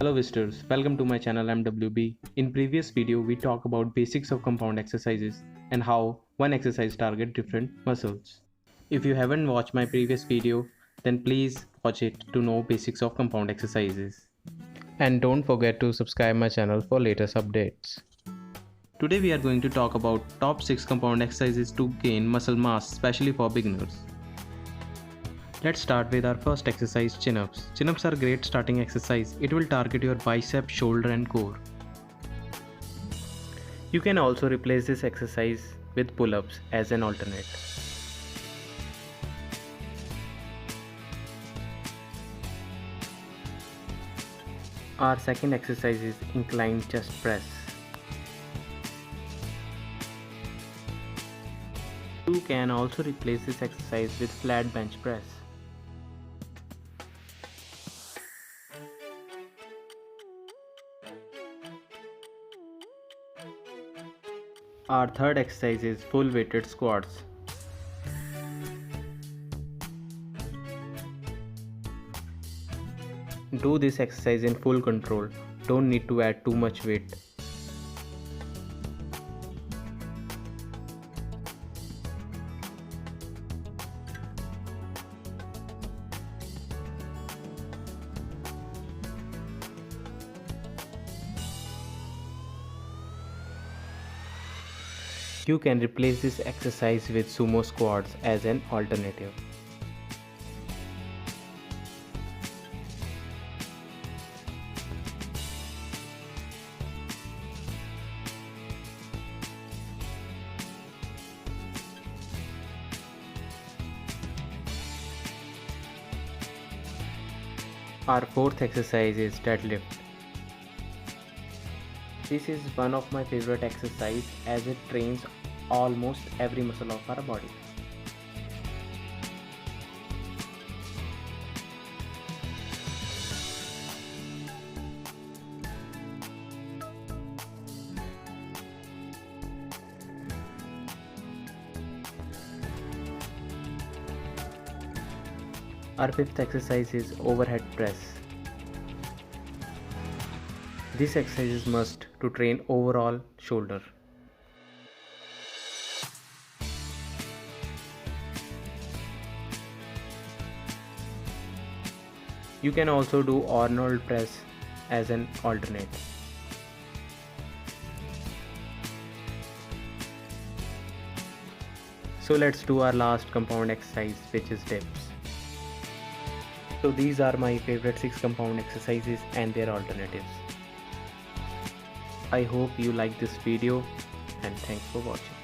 Hello visitors, welcome to my channel MWB. In previous video we talked about basics of compound exercises and how one exercise target different muscles. If you haven't watched my previous video, then please watch it to know basics of compound exercises. And don't forget to subscribe my channel for latest updates. Today we are going to talk about top 6 compound exercises to gain muscle mass, especially for beginners. Let's start with our first exercise, chin-ups. Chin-ups are great starting exercise. It will target your bicep, shoulder and core. You can also replace this exercise with pull-ups as an alternate. Our second exercise is incline chest press. You can also replace this exercise with flat bench press. Our third exercise is full weighted squats. Do this exercise in full control. Don't need to add too much weight. You can replace this exercise with sumo squats as an alternative. Our fourth exercise is deadlift. This is one of my favorite exercises as it trains almost every muscle of our body. Our fifth exercise is overhead press. This exercise is must to train overall shoulder. You can also do Arnold press as an alternate. So let's do our last compound exercise, which is dips. So these are my favorite 6 compound exercises and their alternatives. I hope you like this video and thanks for watching.